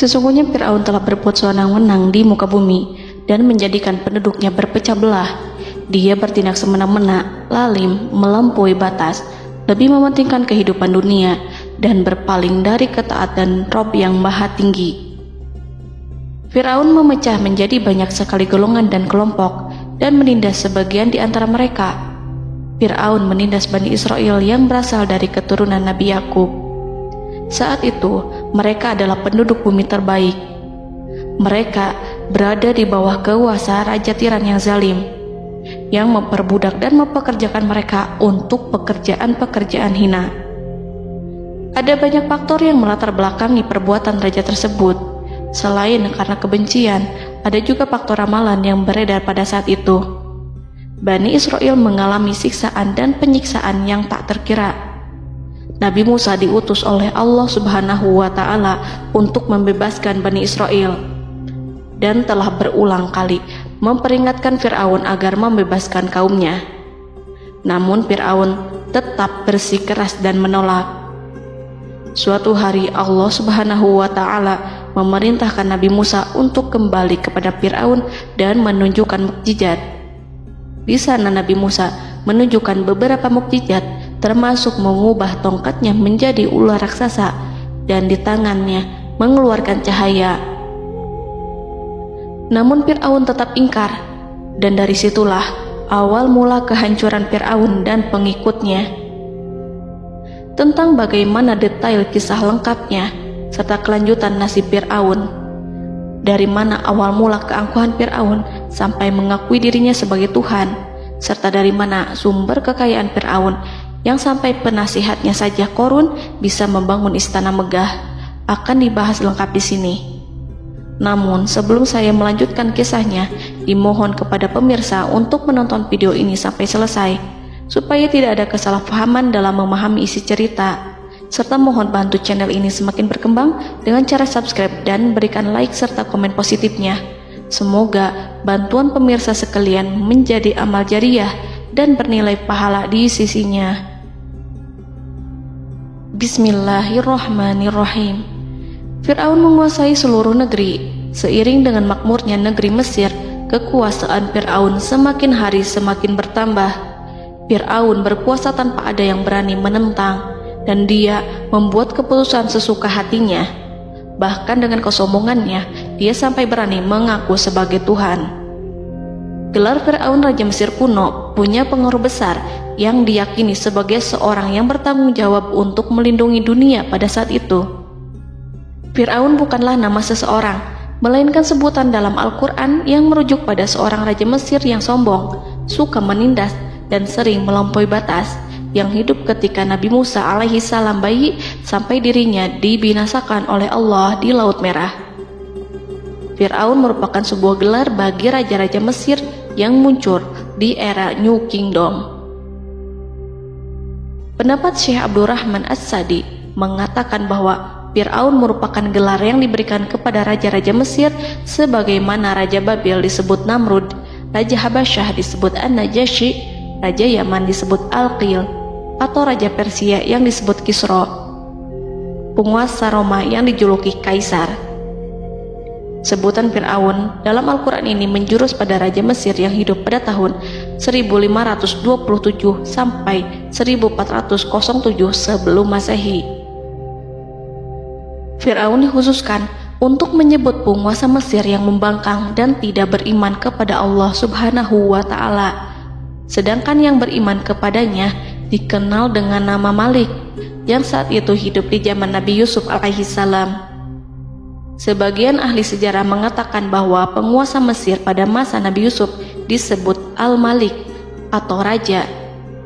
Sesungguhnya Fir'aun telah berbuat sewenang-wenang di muka bumi dan menjadikan penduduknya berpecah belah. Dia bertindak semena-mena, lalim, melampaui batas, lebih mementingkan kehidupan dunia dan berpaling dari ketaatan Rob yang Maha Tinggi. Fir'aun memecah menjadi banyak sekali golongan dan kelompok dan menindas sebagian di antara mereka. Fir'aun menindas Bani Israel yang berasal dari keturunan Nabi Yakub. Saat itu, mereka adalah penduduk bumi terbaik. Mereka berada di bawah kuasa Raja Tiran yang zalim, yang memperbudak dan mempekerjakan mereka untuk pekerjaan-pekerjaan hina. Ada banyak faktor yang melatar belakangi perbuatan raja tersebut. Selain karena kebencian, ada juga faktor ramalan yang beredar pada saat itu. Bani Israel mengalami siksaan dan penyiksaan yang tak terkira. Nabi Musa diutus oleh Allah Subhanahu wa Ta'ala untuk membebaskan Bani Israel, dan telah berulang kali memperingatkan Fir'aun agar membebaskan kaumnya. Namun Fir'aun tetap bersikeras dan menolak. Suatu hari Allah Subhanahu wa Ta'ala memerintahkan Nabi Musa untuk kembali kepada Fir'aun dan menunjukkan mukjizat. Di sana Nabi Musa menunjukkan beberapa mukjizat, termasuk mengubah tongkatnya menjadi ular raksasa dan di tangannya mengeluarkan cahaya. Namun Fir'aun tetap ingkar, dan dari situlah awal mula kehancuran Fir'aun dan pengikutnya. Tentang bagaimana detail kisah lengkapnya serta kelanjutan nasib Fir'aun, dari mana awal mula keangkuhan Fir'aun sampai mengakui dirinya sebagai Tuhan, serta dari mana sumber kekayaan Fir'aun yang sampai penasihatnya saja Qorun bisa membangun istana megah, akan dibahas lengkap di sini. Namun sebelum saya melanjutkan kisahnya, dimohon kepada pemirsa untuk menonton video ini sampai selesai, supaya tidak ada kesalahpahaman dalam memahami isi cerita, serta mohon bantu channel ini semakin berkembang dengan cara subscribe dan berikan like serta komen positifnya. Semoga bantuan pemirsa sekalian menjadi amal jariah dan bernilai pahala di sisinya. Bismillahirrahmanirrahim. Fir'aun menguasai seluruh negeri. Seiring dengan makmurnya negeri Mesir, kekuasaan Fir'aun semakin hari semakin bertambah. Fir'aun berkuasa tanpa ada yang berani menentang, dan dia membuat keputusan sesuka hatinya. Bahkan dengan kesombongannya, dia sampai berani mengaku sebagai Tuhan. Gelar Fir'aun Raja Mesir kuno punya pengaruh besar yang diyakini sebagai seorang yang bertanggung jawab untuk melindungi dunia pada saat itu. Fir'aun bukanlah nama seseorang, melainkan sebutan dalam Al-Quran yang merujuk pada seorang Raja Mesir yang sombong, suka menindas, dan sering melampaui batas, yang hidup ketika Nabi Musa alaihi salam bayi sampai dirinya dibinasakan oleh Allah di Laut Merah. Fir'aun merupakan sebuah gelar bagi raja-raja Mesir yang muncul di era New Kingdom. Pendapat Syekh Abdurrahman As-Sadi mengatakan bahwa Fir'aun merupakan gelar yang diberikan kepada raja-raja Mesir, sebagaimana Raja Babil disebut Namrud, Raja Habasyah disebut An-Najasyi, Raja Yaman disebut Al-Qil, atau Raja Persia yang disebut Kisra, penguasa Roma yang dijuluki Kaisar. Sebutan Fir'aun dalam Al-Quran ini menjurus pada Raja Mesir yang hidup pada tahun 1527 sampai 1407 sebelum Masehi. Fir'aun dikhususkan untuk menyebut penguasa Mesir yang membangkang dan tidak beriman kepada Allah Subhanahu wa Ta'ala. Sedangkan yang beriman kepadanya dikenal dengan nama Malik, yang saat itu hidup di zaman Nabi Yusuf alaihi salam. Sebagian ahli sejarah mengatakan bahwa penguasa Mesir pada masa Nabi Yusuf disebut Al-Malik atau Raja,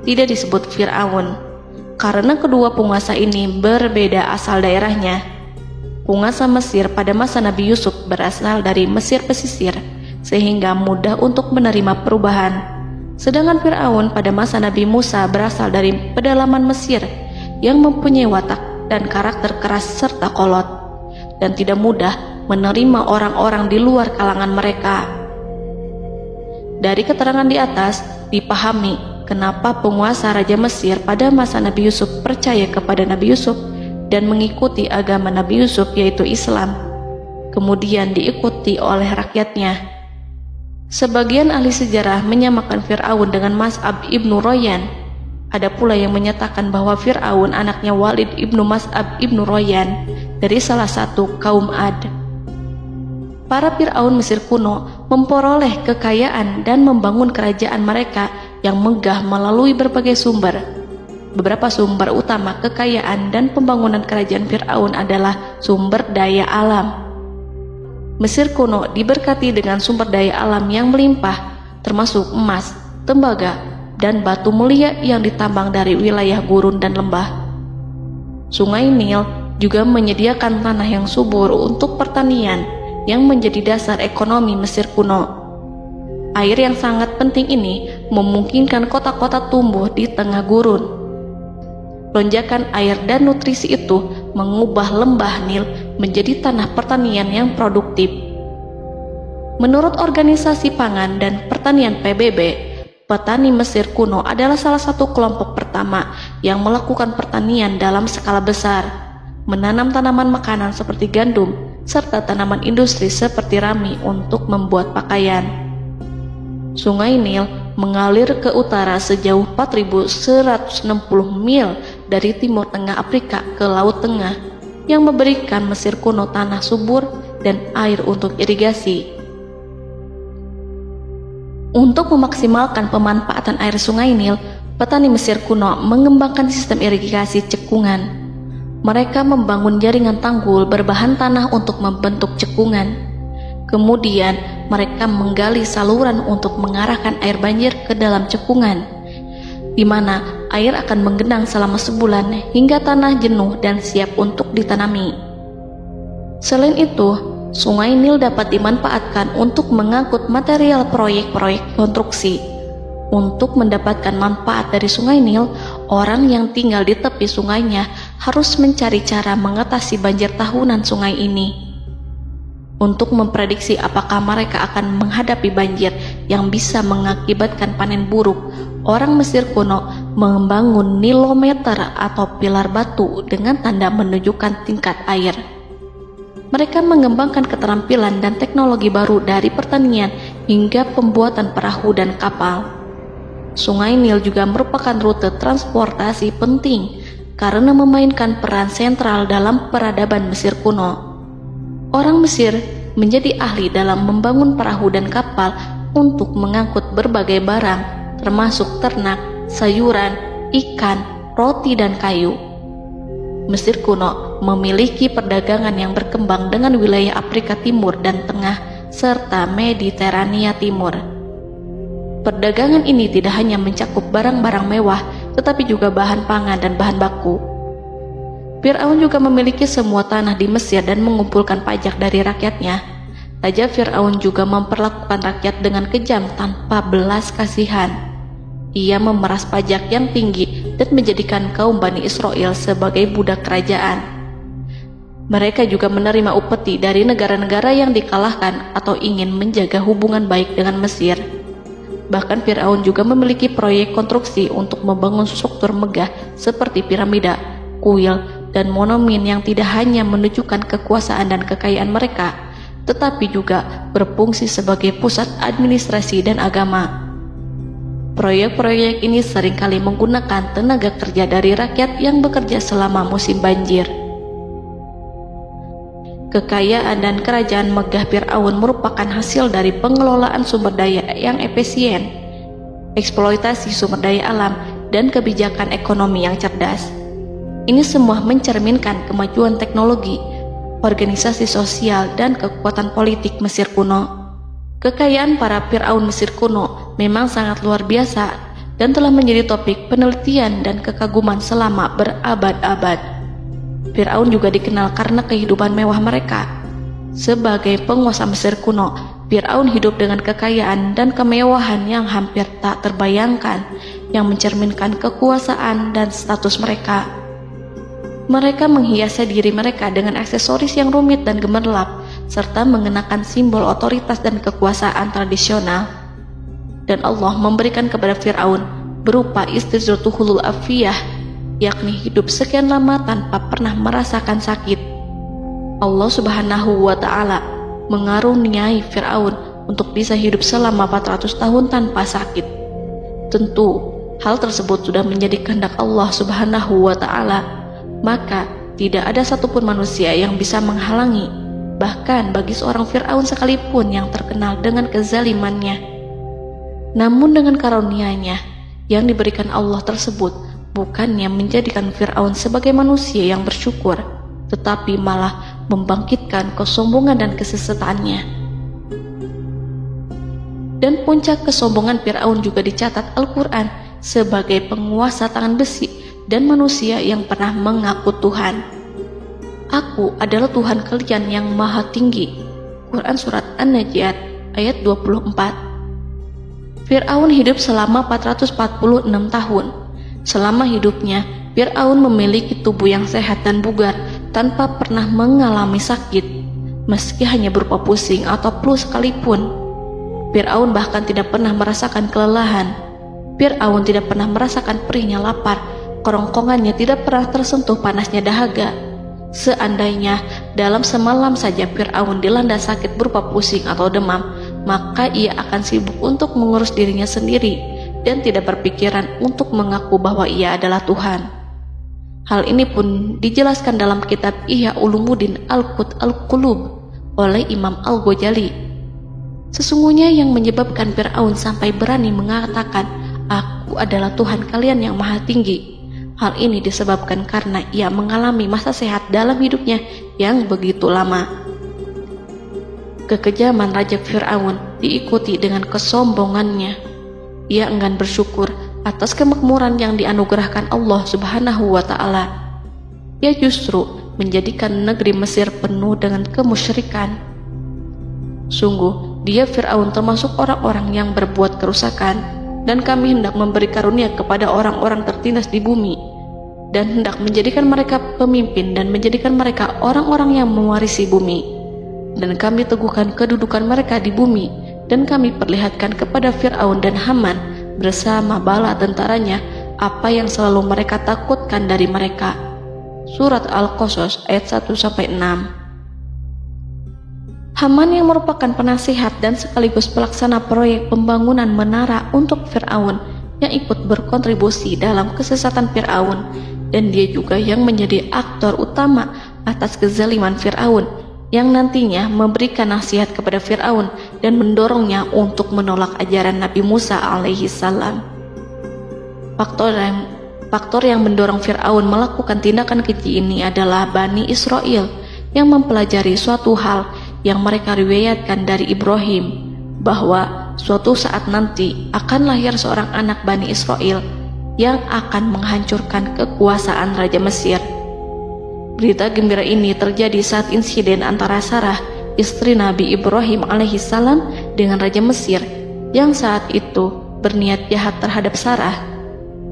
tidak disebut Fir'aun, karena kedua penguasa ini berbeda asal daerahnya. Penguasa Mesir pada masa Nabi Yusuf berasal dari Mesir pesisir, sehingga mudah untuk menerima perubahan. Sedangkan Fir'aun pada masa Nabi Musa berasal dari pedalaman Mesir yang mempunyai watak dan karakter keras serta kolot, dan tidak mudah menerima orang-orang di luar kalangan mereka. Dari keterangan di atas dipahami kenapa penguasa Raja Mesir pada masa Nabi Yusuf percaya kepada Nabi Yusuf dan mengikuti agama Nabi Yusuf, yaitu Islam. kemudian diikuti oleh rakyatnya. Sebagian ahli sejarah menyamakan Fir'aun dengan Mas'ab ibnu Royan. Ada pula yang menyatakan bahwa Fir'aun anaknya Walid ibnu Mas'ab ibnu Royan dari salah satu kaum Ad. Para Fir'aun Mesir kuno memperoleh kekayaan dan membangun kerajaan mereka yang megah melalui berbagai sumber. Beberapa sumber utama kekayaan dan pembangunan kerajaan Fir'aun adalah sumber daya alam. Mesir kuno diberkati dengan sumber daya alam yang melimpah, termasuk emas, tembaga, dan batu mulia yang ditambang dari wilayah gurun dan lembah. Sungai Nil juga menyediakan tanah yang subur untuk pertanian yang menjadi dasar ekonomi Mesir kuno. Air yang sangat penting ini memungkinkan kota-kota tumbuh di tengah gurun. Lonjakan air dan nutrisi itu mengubah lembah Nil menjadi tanah pertanian yang produktif. Menurut Organisasi Pangan dan Pertanian PBB, petani Mesir kuno adalah salah satu kelompok pertama yang melakukan pertanian dalam skala besar, menanam tanaman makanan seperti gandum, serta tanaman industri seperti rami untuk membuat pakaian. Sungai Nil mengalir ke utara sejauh 4.160 mil dari timur tengah Afrika ke Laut Tengah, yang memberikan Mesir kuno tanah subur dan air untuk irigasi. Untuk memaksimalkan pemanfaatan air Sungai Nil, petani Mesir kuno mengembangkan sistem irigasi cekungan. Mereka membangun jaringan tanggul berbahan tanah untuk membentuk cekungan. Kemudian mereka menggali saluran untuk mengarahkan air banjir ke dalam cekungan, di mana air akan menggenang selama sebulan hingga tanah jenuh dan siap untuk ditanami. Selain itu, Sungai Nil dapat dimanfaatkan untuk mengangkut material proyek-proyek konstruksi. Untuk mendapatkan manfaat dari Sungai Nil, orang yang tinggal di tepi sungainya harus mencari cara mengatasi banjir tahunan sungai ini. Untuk memprediksi apakah mereka akan menghadapi banjir yang bisa mengakibatkan panen buruk, orang Mesir kuno membangun nilometer atau pilar batu dengan tanda menunjukkan tingkat air. Mereka mengembangkan keterampilan dan teknologi baru dari pertanian hingga pembuatan perahu dan kapal. Sungai Nil juga merupakan rute transportasi penting karena memainkan peran sentral dalam peradaban Mesir kuno. Orang Mesir menjadi ahli dalam membangun perahu dan kapal untuk mengangkut berbagai barang, termasuk ternak, sayuran, ikan, roti, dan kayu. Mesir kuno memiliki perdagangan yang berkembang dengan wilayah Afrika Timur dan Tengah serta Mediterania Timur. Perdagangan ini tidak hanya mencakup barang-barang mewah, tetapi juga bahan pangan dan bahan baku. Fir'aun juga memiliki semua tanah di Mesir dan mengumpulkan pajak dari rakyatnya. Raja Fir'aun juga memperlakukan rakyat dengan kejam tanpa belas kasihan. Ia memeras pajak yang tinggi dan menjadikan kaum Bani Israel sebagai budak kerajaan. Mereka juga menerima upeti dari negara-negara yang dikalahkan atau ingin menjaga hubungan baik dengan Mesir. Bahkan Fir'aun juga memiliki proyek konstruksi untuk membangun struktur megah seperti piramida, kuil, dan monumen yang tidak hanya menunjukkan kekuasaan dan kekayaan mereka, tetapi juga berfungsi sebagai pusat administrasi dan agama. Proyek-proyek ini seringkali menggunakan tenaga kerja dari rakyat yang bekerja selama musim banjir. Kekayaan dan kerajaan megah Fir'aun merupakan hasil dari pengelolaan sumber daya yang efisien, eksploitasi sumber daya alam, dan kebijakan ekonomi yang cerdas. Ini semua mencerminkan kemajuan teknologi, organisasi sosial, dan kekuatan politik Mesir kuno. Kekayaan para Fir'aun Mesir kuno memang sangat luar biasa dan telah menjadi topik penelitian dan kekaguman selama berabad-abad. Fir'aun juga dikenal karena kehidupan mewah mereka. Sebagai penguasa Mesir kuno, Fir'aun hidup dengan kekayaan dan kemewahan yang hampir tak terbayangkan, yang mencerminkan kekuasaan dan status mereka. Mereka menghiasi diri mereka dengan aksesoris yang rumit dan gemerlap, serta mengenakan simbol otoritas dan kekuasaan tradisional. Dan Allah memberikan kepada Fir'aun berupa istidratuhul afiyah, yakni hidup sekian lama tanpa pernah merasakan sakit. Allah Subhanahu wa Ta'ala mengaruniai Fir'aun untuk bisa hidup selama 400 tahun tanpa sakit. Tentu, hal tersebut sudah menjadi kehendak Allah Subhanahu wa Ta'ala, maka tidak ada satupun manusia yang bisa menghalangi, bahkan bagi seorang Fir'aun sekalipun yang terkenal dengan kezalimannya. Namun dengan karunia-Nya yang diberikan Allah tersebut, bukannya menjadikan Fir'aun sebagai manusia yang bersyukur, tetapi malah membangkitkan kesombongan dan kesesataannya. Dan puncak kesombongan Fir'aun juga dicatat Al-Quran sebagai penguasa tangan besi dan manusia yang pernah mengaku Tuhan. Aku adalah Tuhan kalian yang maha tinggi. Quran Surat An-Najiat ayat 24. Fir'aun hidup selama 446 tahun. Selama hidupnya, Fir'aun memiliki tubuh yang sehat dan bugar tanpa pernah mengalami sakit, meski hanya berupa pusing atau flu sekalipun. Fir'aun bahkan tidak pernah merasakan kelelahan. Fir'aun tidak pernah merasakan perihnya lapar, kerongkongannya tidak pernah tersentuh panasnya dahaga. Seandainya dalam semalam saja Fir'aun dilanda sakit berupa pusing atau demam, maka ia akan sibuk untuk mengurus dirinya sendiri dan tidak berpikiran untuk mengaku bahwa ia adalah Tuhan. Hal ini pun dijelaskan dalam kitab Ihya Ulumuddin Al-Qut Al-Qulub oleh Imam Al-Ghazali. Sesungguhnya yang menyebabkan Fir'aun sampai berani mengatakan, "Aku adalah Tuhan kalian yang maha tinggi." Hal ini disebabkan karena ia mengalami masa sehat dalam hidupnya yang begitu lama. Kekejaman Raja Fir'aun diikuti dengan kesombongannya. Ia enggan bersyukur atas kemakmuran yang dianugerahkan Allah Subhanahu wa Ta'ala. Ia justru menjadikan negeri Mesir penuh dengan kemusyrikan. Sungguh, dia Fir'aun termasuk orang-orang yang berbuat kerusakan, dan kami hendak memberi karunia kepada orang-orang tertindas di bumi, dan hendak menjadikan mereka pemimpin dan menjadikan mereka orang-orang yang mewarisi bumi. Dan kami teguhkan kedudukan mereka di bumi, dan kami perlihatkan kepada Fir'aun dan Haman bersama bala tentaranya apa yang selalu mereka takutkan dari mereka. Surat Al-Qasas ayat 1-6. Haman yang merupakan penasihat dan sekaligus pelaksana proyek pembangunan menara untuk Fir'aun yang ikut berkontribusi dalam kesesatan Fir'aun, dan dia juga yang menjadi aktor utama atas kezaliman Fir'aun yang nantinya memberikan nasihat kepada Fir'aun dan mendorongnya untuk menolak ajaran Nabi Musa alaihi salam. Faktor yang mendorong Fir'aun melakukan tindakan keji ini adalah Bani Israel yang mempelajari suatu hal yang mereka riwayatkan dari Ibrahim, bahwa suatu saat nanti akan lahir seorang anak Bani Israel yang akan menghancurkan kekuasaan Raja Mesir. Berita gembira ini terjadi saat insiden antara Sarah, istri Nabi Ibrahim alaihissalam, dengan Raja Mesir yang saat itu berniat jahat terhadap Sarah.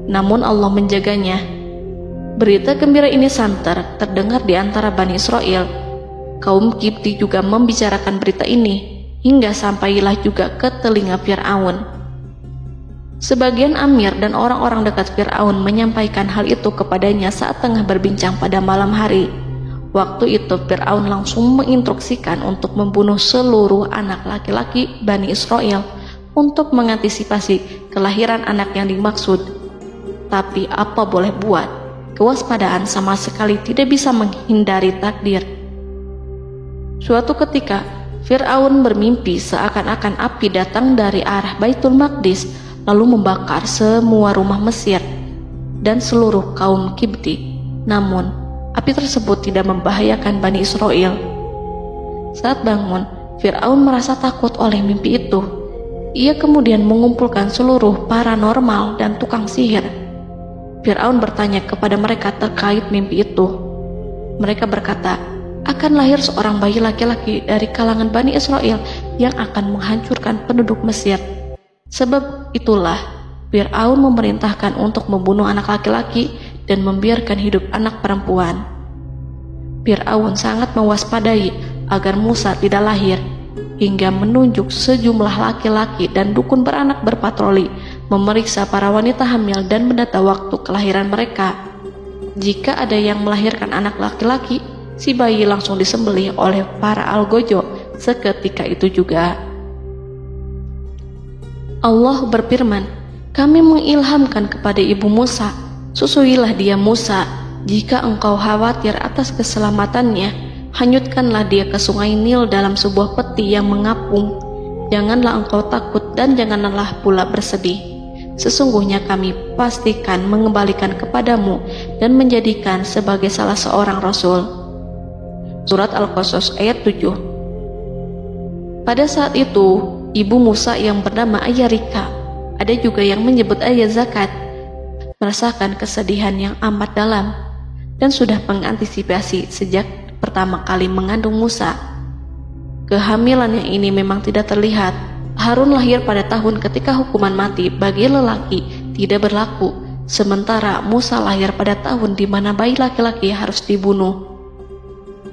Namun Allah menjaganya. Berita gembira ini santer terdengar di antara Bani Israel. Kaum Kipti juga membicarakan berita ini, hingga sampailah juga ke telinga Fir'aun. Sebagian amir dan orang-orang dekat Fir'aun menyampaikan hal itu kepadanya saat tengah berbincang pada malam hari. Waktu itu Fir'aun langsung menginstruksikan untuk membunuh seluruh anak laki-laki Bani Israel untuk mengantisipasi kelahiran anak yang dimaksud. Tapi apa boleh buat, kewaspadaan sama sekali tidak bisa menghindari takdir. Suatu ketika Fir'aun bermimpi seakan-akan api datang dari arah Baitul Maqdis lalu membakar semua rumah Mesir dan seluruh kaum Kipti. Namun, api tersebut tidak membahayakan Bani Israel. Saat bangun, Fir'aun merasa takut oleh mimpi itu. Ia kemudian mengumpulkan seluruh paranormal dan tukang sihir. Fir'aun bertanya kepada mereka terkait mimpi itu. Mereka berkata, akan lahir seorang bayi laki-laki dari kalangan Bani Israel yang akan menghancurkan penduduk Mesir. Sebab itulah Fir'aun memerintahkan untuk membunuh anak laki-laki dan membiarkan hidup anak perempuan. Fir'aun sangat mewaspadai agar Musa tidak lahir, hingga menunjuk sejumlah laki-laki dan dukun beranak berpatroli memeriksa para wanita hamil dan mendata waktu kelahiran mereka. Jika ada yang melahirkan anak laki-laki, si bayi langsung disembelih oleh para algojo seketika itu juga. Allah berfirman, kami mengilhamkan kepada ibu Musa, susuilah dia Musa. Jika engkau khawatir atas keselamatannya, hanyutkanlah dia ke sungai Nil dalam sebuah peti yang mengapung. Janganlah engkau takut dan janganlah pula bersedih. Sesungguhnya kami pastikan mengembalikan kepadamu dan menjadikan sebagai salah seorang rasul. Surat Al-Qasas ayat 7. Pada saat itu, ibu Musa yang bernama Ayah Rika, ada juga yang menyebut Ayah Zakat, merasakan kesedihan yang amat dalam dan sudah mengantisipasi sejak pertama kali mengandung Musa. Kehamilannya ini memang tidak terlihat. Harun lahir pada tahun ketika hukuman mati bagi lelaki tidak berlaku, sementara Musa lahir pada tahun di mana bayi laki-laki harus dibunuh.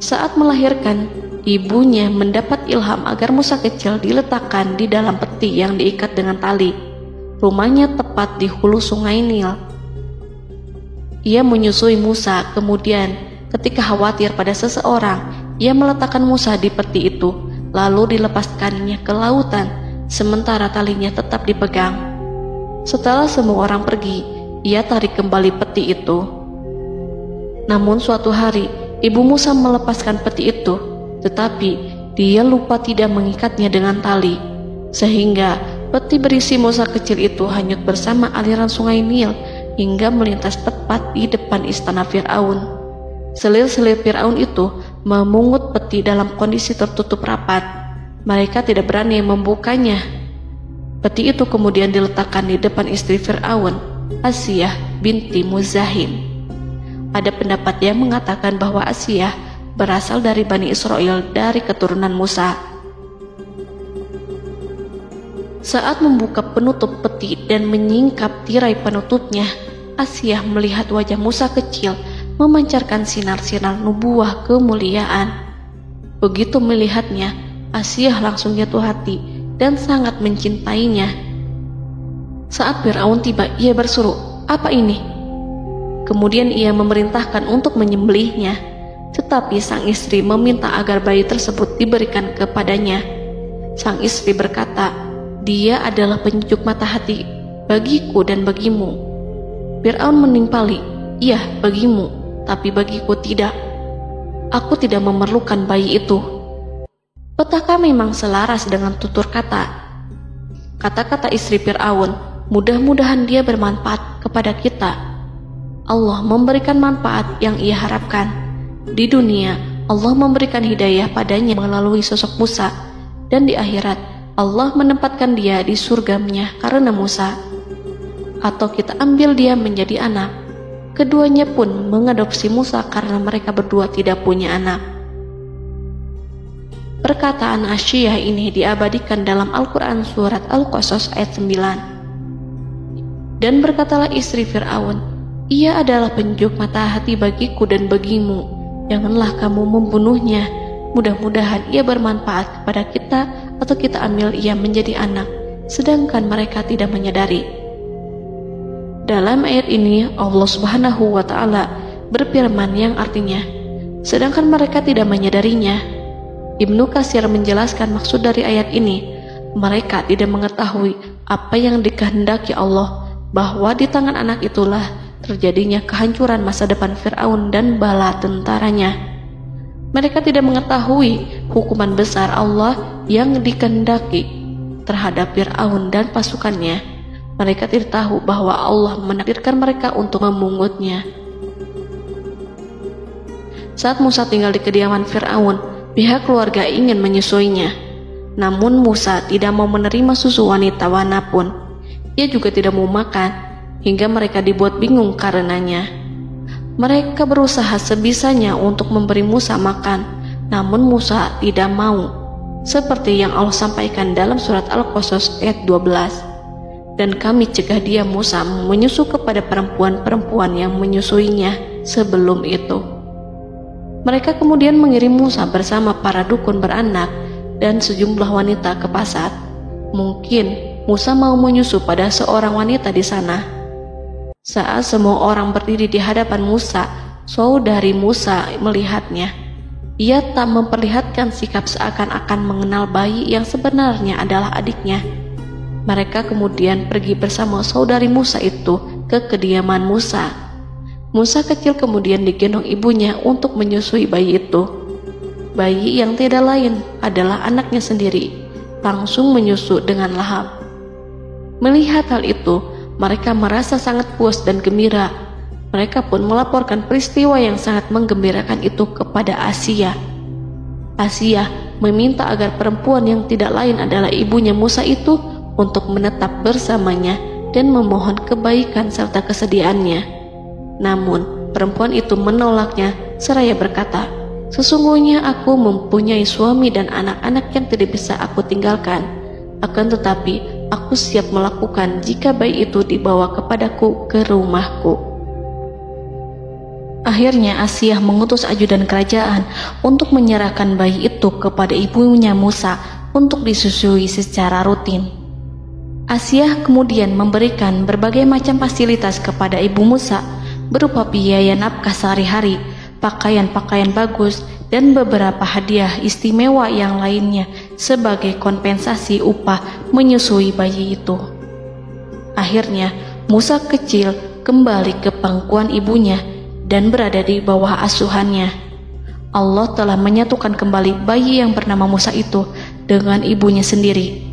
Saat melahirkan, ibunya mendapat ilham agar Musa kecil diletakkan di dalam peti yang diikat dengan tali. Rumahnya tepat di hulu sungai Nil. Ia menyusui Musa, kemudian ketika khawatir pada seseorang, ia meletakkan Musa di peti itu, lalu dilepaskannya ke lautan, sementara talinya tetap dipegang. Setelah semua orang pergi, ia tarik kembali peti itu. Namun suatu hari, ibu Musa melepaskan peti itu, tetapi dia lupa tidak mengikatnya dengan tali, sehingga peti berisi Musa kecil itu hanyut bersama aliran sungai Nil hingga melintas tepat di depan istana Fir'aun. Selir-selir Fir'aun itu memungut peti dalam kondisi tertutup rapat. Mereka tidak berani membukanya. Peti itu kemudian diletakkan di depan istri Fir'aun, Asiyah binti Muzahim. Ada pendapat yang mengatakan bahwa Asiyah berasal dari Bani Israel dari keturunan Musa. Saat membuka penutup peti dan menyingkap tirai penutupnya, Asiyah melihat wajah Musa kecil memancarkan sinar-sinar nubuah kemuliaan. Begitu melihatnya, Asiyah langsung jatuh hati dan sangat mencintainya. Saat Fir'aun tiba, ia berseru, "Apa ini?" Kemudian ia memerintahkan untuk menyembelihnya, tetapi sang istri meminta agar bayi tersebut diberikan kepadanya. Sang istri berkata, "Dia adalah penyejuk mata hati bagiku dan bagimu." Fir'aun menimpali, "Iya, bagimu, tapi bagiku tidak. Aku tidak memerlukan bayi itu." Petaka memang selaras dengan tutur kata. Kata-kata istri Fir'aun, mudah-mudahan dia bermanfaat kepada kita. Allah memberikan manfaat yang ia harapkan. Di dunia, Allah memberikan hidayah padanya melalui sosok Musa, dan di akhirat, Allah menempatkan dia di surganya karena Musa. Atau kita ambil dia menjadi anak. Keduanya pun mengadopsi Musa karena mereka berdua tidak punya anak. Perkataan Asiyah ini diabadikan dalam Al-Quran surat Al-Qasas ayat 9. Dan berkatalah istri Fir'aun, "Ia adalah penyejuk mata hati bagiku dan bagimu. Janganlah kamu membunuhnya. Mudah-mudahan ia bermanfaat kepada kita, atau kita ambil ia menjadi anak, sedangkan mereka tidak menyadari." Dalam ayat ini Allah Subhanahu wa Ta'ala berfirman yang artinya, sedangkan mereka tidak menyadarinya. Ibnu Katsir menjelaskan maksud dari ayat ini, mereka tidak mengetahui apa yang dikehendaki Allah, bahwa di tangan anak itulah terjadinya kehancuran masa depan Fir'aun dan bala tentaranya. Mereka tidak mengetahui hukuman besar Allah yang dikehendaki terhadap Fir'aun dan pasukannya. Mereka tidak tahu bahwa Allah menakdirkan mereka untuk memungutnya. Saat Musa tinggal di kediaman Fir'aun, pihak keluarga ingin menyusuinya. Namun Musa tidak mau menerima susu wanita manapun. Ia juga tidak mau makan, hingga mereka dibuat bingung karenanya. Mereka berusaha sebisanya untuk memberi Musa makan, namun Musa tidak mau. Seperti yang Allah sampaikan dalam surat Al-Qasas ayat 12. Dan kami cegah dia Musa menyusu kepada perempuan-perempuan yang menyusuinya sebelum itu. Mereka kemudian mengirim Musa bersama para dukun beranak dan sejumlah wanita ke pasar. Mungkin Musa mau menyusu pada seorang wanita di sana. Saat semua orang berdiri di hadapan Musa, saudari Musa melihatnya. Ia tak memperlihatkan sikap seakan-akan mengenal bayi yang sebenarnya adalah adiknya. Mereka kemudian pergi bersama saudari Musa itu ke kediaman Musa. Musa kecil kemudian digendong ibunya untuk menyusui bayi itu. Bayi yang tidak lain adalah anaknya sendiri, langsung menyusu dengan lahap. Melihat hal itu, mereka merasa sangat puas dan gembira. Mereka pun melaporkan peristiwa yang sangat menggembirakan itu kepada Asia. Asia meminta agar perempuan yang tidak lain adalah ibunya Musa itu untuk menetap bersamanya dan memohon kebaikan serta kesediaannya. Namun, perempuan itu menolaknya seraya berkata, "Sesungguhnya aku mempunyai suami dan anak-anak yang tidak bisa aku tinggalkan. Akan tetapi, aku siap melakukan jika bayi itu dibawa kepadaku ke rumahku." Akhirnya Asia mengutus ajudan kerajaan untuk menyerahkan bayi itu kepada ibunya Musa untuk disusui secara rutin. Asia kemudian memberikan berbagai macam fasilitas kepada ibu Musa berupa biaya nafkah sehari-hari, pakaian-pakaian bagus, dan beberapa hadiah istimewa yang lainnya sebagai kompensasi upah menyusui bayi itu. Akhirnya Musa kecil kembali ke pangkuan ibunya dan berada di bawah asuhannya. Allah telah menyatukan kembali bayi yang bernama Musa itu dengan ibunya sendiri.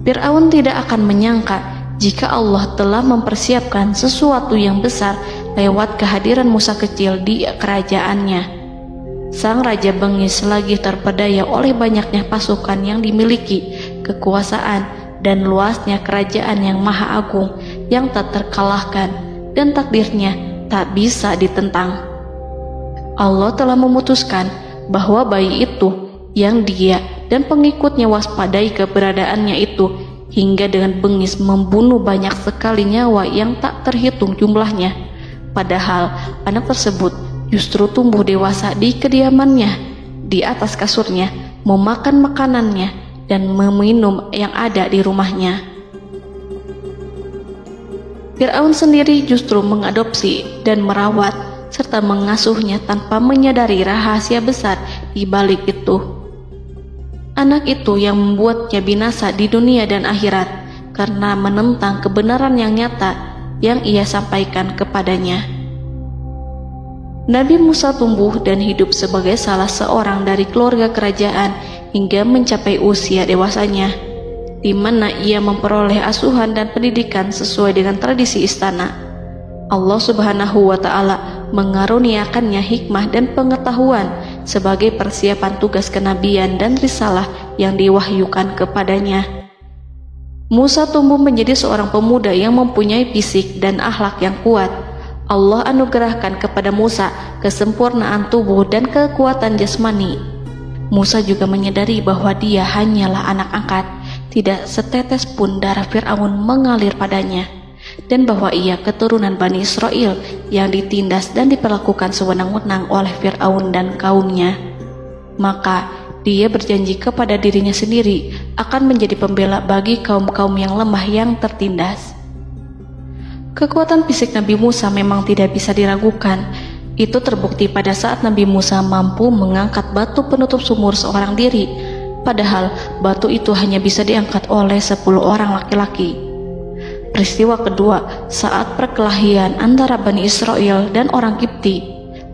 Fir'aun tidak akan menyangka jika Allah telah mempersiapkan sesuatu yang besar lewat kehadiran Musa kecil di kerajaannya. Sang Raja bengis lagi terpedaya oleh banyaknya pasukan yang dimiliki, kekuasaan, dan luasnya kerajaan yang maha agung yang tak terkalahkan, dan takdirnya tak bisa ditentang. Allah telah memutuskan bahwa bayi itu yang dia dan pengikutnya waspadai keberadaannya itu hingga dengan bengis membunuh banyak sekali nyawa yang tak terhitung jumlahnya. Padahal anak tersebut justru tumbuh dewasa di kediamannya, di atas kasurnya, memakan makanannya dan meminum yang ada di rumahnya. Fir'aun sendiri justru mengadopsi dan merawat serta mengasuhnya tanpa menyadari rahasia besar di balik itu. Anak itu yang membuatnya binasa di dunia dan akhirat karena menentang kebenaran yang nyata yang ia sampaikan kepadanya. Nabi Musa tumbuh dan hidup sebagai salah seorang dari keluarga kerajaan hingga mencapai usia dewasanya, di mana ia memperoleh asuhan dan pendidikan sesuai dengan tradisi istana. Allah Subhanahu wa Ta'ala mengaruniakannya hikmah dan pengetahuan sebagai persiapan tugas kenabian dan risalah yang diwahyukan kepadanya. Musa tumbuh menjadi seorang pemuda yang mempunyai fisik dan akhlak yang kuat. Allah anugerahkan kepada Musa kesempurnaan tubuh dan kekuatan jasmani. Musa juga menyadari bahwa dia hanyalah anak angkat. Tidak setetes pun darah Fir'aun mengalir padanya, dan bahwa ia keturunan Bani Israel yang ditindas dan diperlakukan sewenang-wenang oleh Fir'aun dan kaumnya. Maka dia berjanji kepada dirinya sendiri akan menjadi pembela bagi kaum-kaum yang lemah yang tertindas. Kekuatan fisik Nabi Musa memang tidak bisa diragukan. Itu terbukti pada saat Nabi Musa mampu mengangkat batu penutup sumur seorang diri, padahal batu itu hanya bisa diangkat oleh 10 orang laki-laki. Peristiwa kedua saat perkelahian antara Bani Israel dan orang Kipti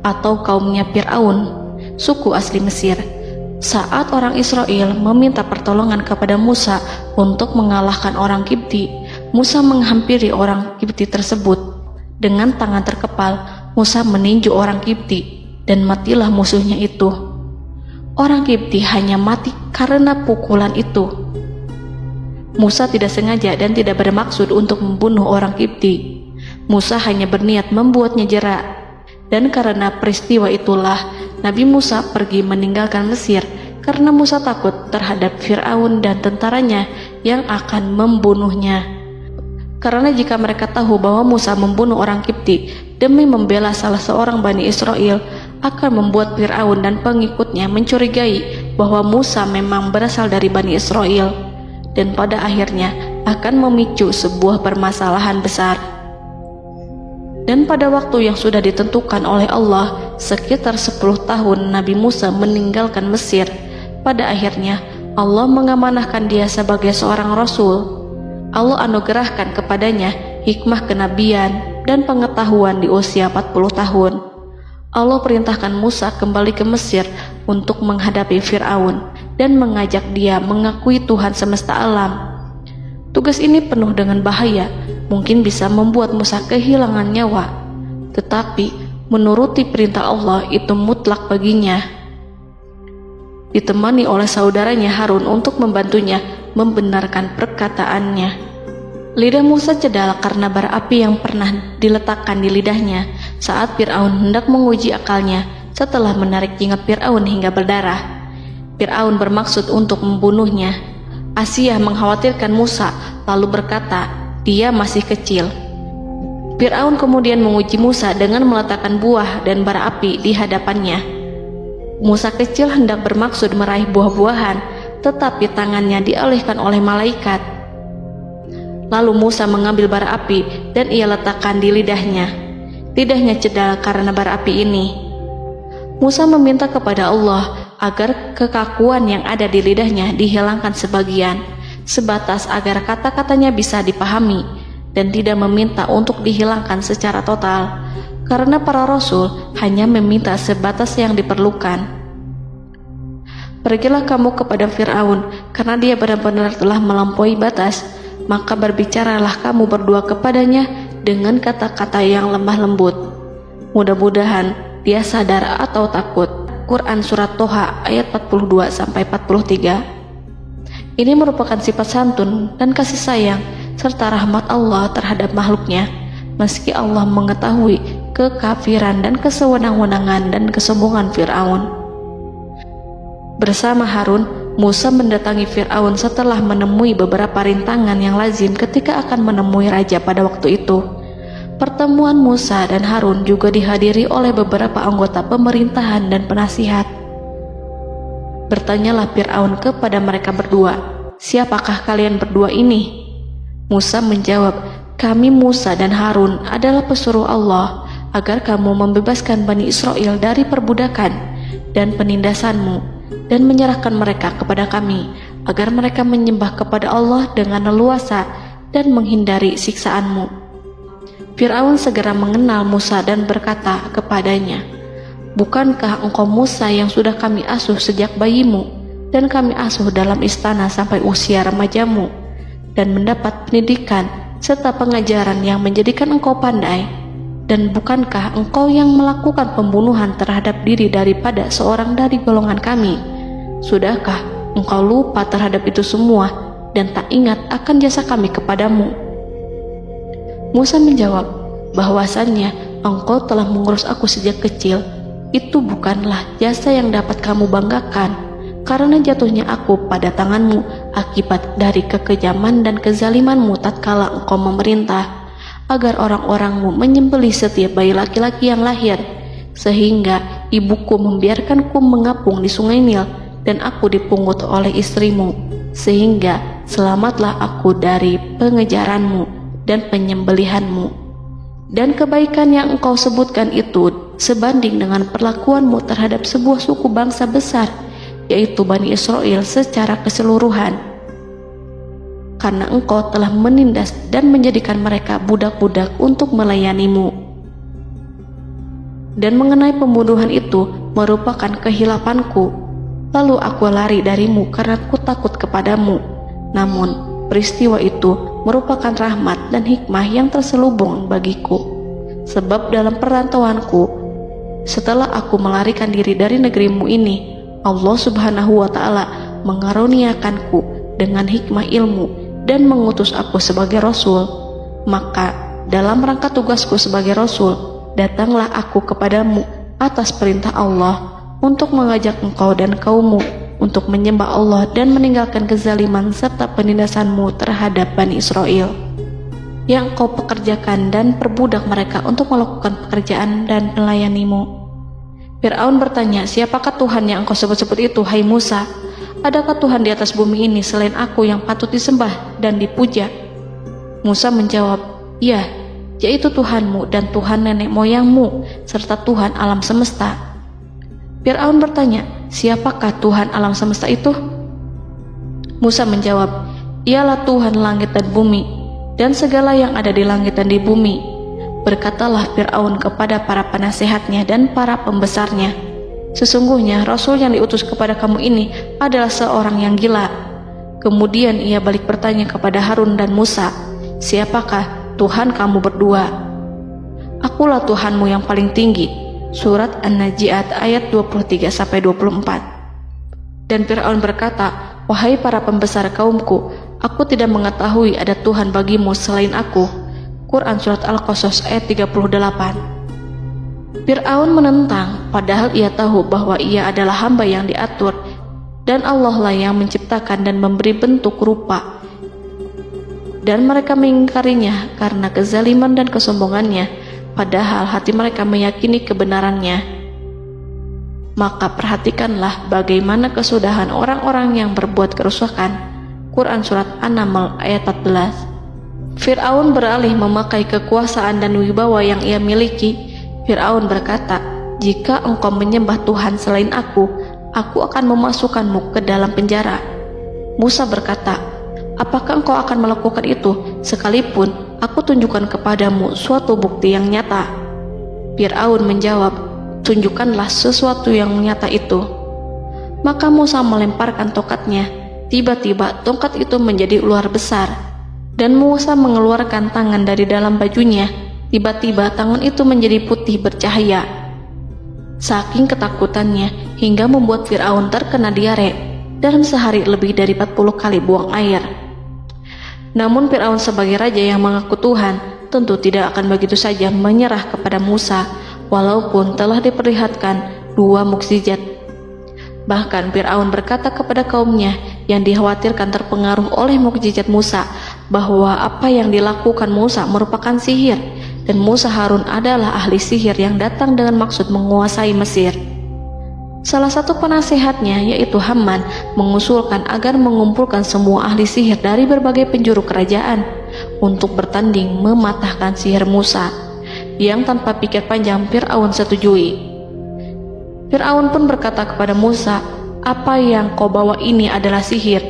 atau kaumnya Fir'aun, suku asli Mesir. Saat orang Israel meminta pertolongan kepada Musa untuk mengalahkan orang Kipti, Musa menghampiri orang Kipti tersebut. Dengan tangan terkepal, Musa meninju orang Kipti dan matilah musuhnya itu. Orang Kipti hanya mati karena pukulan itu. Musa tidak sengaja dan tidak bermaksud untuk membunuh orang Kipti. Musa hanya berniat membuatnya jera. Dan karena peristiwa itulah Nabi Musa pergi meninggalkan Mesir karena Musa takut terhadap Fir'aun dan tentaranya yang akan membunuhnya. Karena jika mereka tahu bahwa Musa membunuh orang Kipti demi membela salah seorang Bani Israel, akan membuat Fir'aun dan pengikutnya mencurigai bahwa Musa memang berasal dari Bani Israel, dan pada akhirnya akan memicu sebuah permasalahan besar. Dan Dan pada waktu yang sudah ditentukan oleh Allah, sekitar 10 tahun Nabi Musa meninggalkan Mesir. Pada akhirnya Allah mengamanahkan dia sebagai seorang rasul. Allah anugerahkan kepadanya hikmah kenabian dan pengetahuan di usia 40 tahun. Allah perintahkan Musa kembali ke Mesir untuk menghadapi Fir'aun dan mengajak dia mengakui Tuhan semesta alam. Tugas ini penuh dengan bahaya, mungkin bisa membuat Musa kehilangan nyawa, tetapi menuruti perintah Allah itu mutlak baginya. Ditemani oleh saudaranya Harun untuk membantunya membenarkan perkataannya. Lidah Musa cedal karena bara api yang pernah diletakkan di lidahnya saat Fir'aun hendak menguji akalnya setelah menarik jenggot Fir'aun hingga berdarah. Fir'aun bermaksud untuk membunuhnya. Asia mengkhawatirkan Musa lalu berkata, dia masih kecil. Fir'aun kemudian menguji Musa dengan meletakkan buah dan bara api di hadapannya. Musa kecil hendak bermaksud meraih buah-buahan, tetapi tangannya dialihkan oleh malaikat. Lalu Musa mengambil bara api dan ia letakkan di lidahnya. Lidahnya cedal karena bara api ini. Musa meminta kepada Allah agar kekakuan yang ada di lidahnya dihilangkan sebagian, sebatas agar kata-katanya bisa dipahami, dan tidak meminta untuk dihilangkan secara total, karena para rasul hanya meminta sebatas yang diperlukan. Pergilah kamu kepada Fir'aun, karena dia benar-benar telah melampaui batas, maka berbicaralah kamu berdua kepadanya dengan kata-kata yang lemah lembut. Mudah-mudahan dia sadar atau takut. Quran Surat Toha ayat 42-43. Ini merupakan sifat santun dan kasih sayang serta rahmat Allah terhadap makhluknya, meski Allah mengetahui kekafiran dan kesewenang-wenangan dan kesombongan Fir'aun. Bersama Harun, Musa mendatangi Fir'aun setelah menemui beberapa rintangan yang lazim ketika akan menemui raja pada waktu itu. Pertemuan Musa dan Harun juga dihadiri oleh beberapa anggota pemerintahan dan penasihat. Bertanyalah Fir'aun kepada mereka berdua, siapakah kalian berdua ini? Musa menjawab, kami Musa dan Harun adalah pesuruh Allah agar kamu membebaskan Bani Israel dari perbudakan dan penindasanmu, dan menyerahkan mereka kepada kami, agar mereka menyembah kepada Allah dengan leluasa dan menghindari siksaanmu. Fir'aun segera mengenal Musa dan berkata kepadanya, bukankah engkau Musa yang sudah kami asuh sejak bayimu, dan kami asuh dalam istana sampai usia remajamu, dan mendapat pendidikan serta pengajaran yang menjadikan engkau pandai? Dan bukankah engkau yang melakukan pembunuhan terhadap diri daripada seorang dari golongan kami? Sudahkah engkau lupa terhadap itu semua dan tak ingat akan jasa kami kepadamu? Musa menjawab, bahwasannya engkau telah mengurus aku sejak kecil. Itu bukanlah jasa yang dapat kamu banggakan, karena jatuhnya aku pada tanganmu akibat dari kekejaman dan kezalimanmu tatkala engkau memerintah agar orang-orangmu menyembelih setiap bayi laki-laki yang lahir, sehingga ibuku membiarkanku mengapung di sungai Nil dan aku dipungut oleh istrimu, sehingga selamatlah aku dari pengejaranmu dan penyembelihanmu. Dan kebaikan yang engkau sebutkan itu sebanding dengan perlakuanmu terhadap sebuah suku bangsa besar, yaitu Bani Israel secara keseluruhan, karena engkau telah menindas dan menjadikan mereka budak-budak untuk melayanimu. Dan mengenai pembunuhan itu merupakan kehilafanku, lalu aku lari darimu karena aku takut kepadamu. Namun peristiwa itu merupakan rahmat dan hikmah yang terselubung bagiku, sebab dalam perantauanku setelah aku melarikan diri dari negerimu ini, Allah Subhanahu wa Ta'ala mengaruniakanku dengan hikmah ilmu dan mengutus aku sebagai Rasul. Maka dalam rangka tugasku sebagai Rasul, datanglah aku kepadamu atas perintah Allah untuk mengajak engkau dan kaummu untuk menyembah Allah dan meninggalkan kezaliman serta penindasanmu terhadap Bani Israel yang engkau pekerjakan, dan perbudak mereka untuk melakukan pekerjaan dan melayanimu. Fir'aun bertanya, siapakah Tuhan yang engkau sebut-sebut itu, hai Musa? Adakah Tuhan di atas bumi ini selain aku yang patut disembah dan dipuja? Musa menjawab, ya, yaitu Tuhanmu dan Tuhan nenek moyangmu, serta Tuhan alam semesta. Fir'aun bertanya, siapakah Tuhan alam semesta itu? Musa menjawab, ialah Tuhan langit dan bumi, dan segala yang ada di langit dan di bumi. Berkatalah Fir'aun kepada para penasehatnya dan para pembesarnya, sesungguhnya Rasul yang diutus kepada kamu ini adalah seorang yang gila. Kemudian ia balik bertanya kepada Harun dan Musa, siapakah Tuhan kamu berdua? Akulah Tuhanmu yang paling tinggi. Surat An-Najiat ayat 23-24. Dan Fir'aun berkata, wahai para pembesar kaumku, aku tidak mengetahui ada Tuhan bagimu selain aku. Quran Surat Al-Qasas ayat 38. Fir'aun menentang, padahal ia tahu bahwa ia adalah hamba yang diatur, dan Allah lah yang menciptakan dan memberi bentuk rupa. Dan mereka mengingkarinya karena kezaliman dan kesombongannya, padahal hati mereka meyakini kebenarannya. Maka perhatikanlah bagaimana kesudahan orang-orang yang berbuat kerusakan. Quran Surat An-Naml ayat 14. Fir'aun beralih memakai kekuasaan dan wibawa yang ia miliki. Fir'aun berkata, jika engkau menyembah Tuhan selain aku akan memasukkanmu ke dalam penjara. Musa berkata, apakah engkau akan melakukan itu sekalipun aku tunjukkan kepadamu suatu bukti yang nyata? Fir'aun menjawab, tunjukkanlah sesuatu yang nyata itu. Maka Musa melemparkan tongkatnya. Tiba-tiba tongkat itu menjadi ular besar, dan Musa mengeluarkan tangan dari dalam bajunya. Tiba-tiba tangan itu menjadi putih bercahaya. Saking ketakutannya hingga membuat Fir'aun terkena diare, dalam sehari lebih dari 40 kali buang air. Namun Fir'aun sebagai raja yang mengaku Tuhan tentu tidak akan begitu saja menyerah kepada Musa, walaupun telah diperlihatkan 2 mukjizat. Bahkan Fir'aun berkata kepada kaumnya yang dikhawatirkan terpengaruh oleh mukjizat Musa, bahwa apa yang dilakukan Musa merupakan sihir, dan Musa Harun adalah ahli sihir yang datang dengan maksud menguasai Mesir. Salah satu penasehatnya, yaitu Haman, mengusulkan agar mengumpulkan semua ahli sihir dari berbagai penjuru kerajaan untuk bertanding mematahkan sihir Musa, yang tanpa pikir panjang Fir'aun setujui. Fir'aun pun berkata kepada Musa, apa yang kau bawa ini adalah sihir.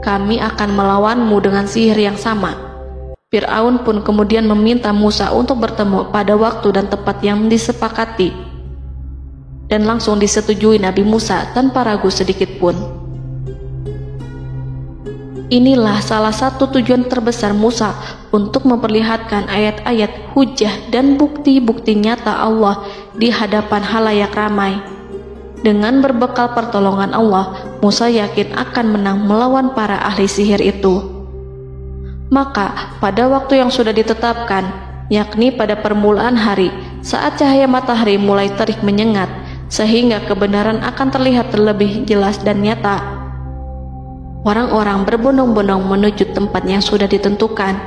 Kami akan melawanmu dengan sihir yang sama. Fir'aun pun kemudian meminta Musa untuk bertemu pada waktu dan tempat yang disepakati, dan langsung disetujui Nabi Musa tanpa ragu sedikit pun. Inilah salah satu tujuan terbesar Musa untuk memperlihatkan ayat-ayat hujah dan bukti-bukti nyata Allah di hadapan halayak ramai. Dengan berbekal pertolongan Allah, Musa yakin akan menang melawan para ahli sihir itu. Maka pada waktu yang sudah ditetapkan, yakni pada permulaan hari, saat cahaya matahari mulai terik menyengat, sehingga kebenaran akan terlihat lebih jelas dan nyata, orang-orang berbondong-bondong menuju tempat yang sudah ditentukan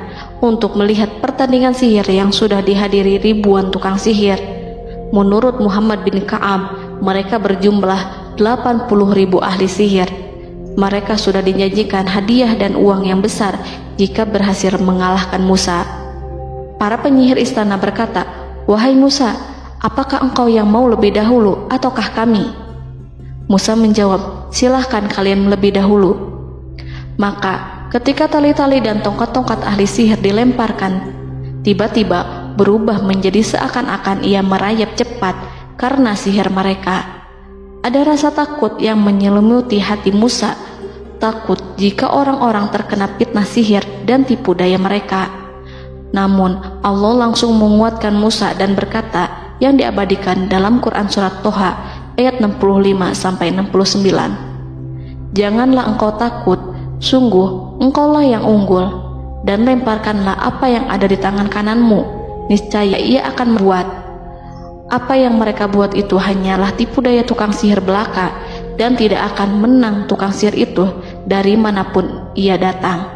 untuk melihat pertandingan sihir yang sudah dihadiri ribuan tukang sihir. Menurut Muhammad bin Ka'ab, mereka berjumlah 80.000 ahli sihir. Mereka sudah dijanjikan hadiah dan uang yang besar jika berhasil mengalahkan Musa. Para penyihir istana berkata, wahai Musa, apakah engkau yang mau lebih dahulu ataukah kami? Musa menjawab, silahkan kalian lebih dahulu. Maka ketika tali-tali dan tongkat-tongkat ahli sihir dilemparkan, tiba-tiba berubah menjadi seakan-akan ia merayap cepat karena sihir mereka. Ada rasa takut yang menyelimuti hati Musa, takut jika orang-orang terkena fitnah sihir dan tipu daya mereka. Namun Allah langsung menguatkan Musa dan berkata yang diabadikan dalam Quran Surat Toha ayat 65-69, janganlah engkau takut, sungguh engkaulah yang unggul, dan lemparkanlah apa yang ada di tangan kananmu, niscaya ia akan membuat. Apa yang mereka buat itu hanyalah tipu daya tukang sihir belaka, dan tidak akan menang tukang sihir itu dari manapun ia datang.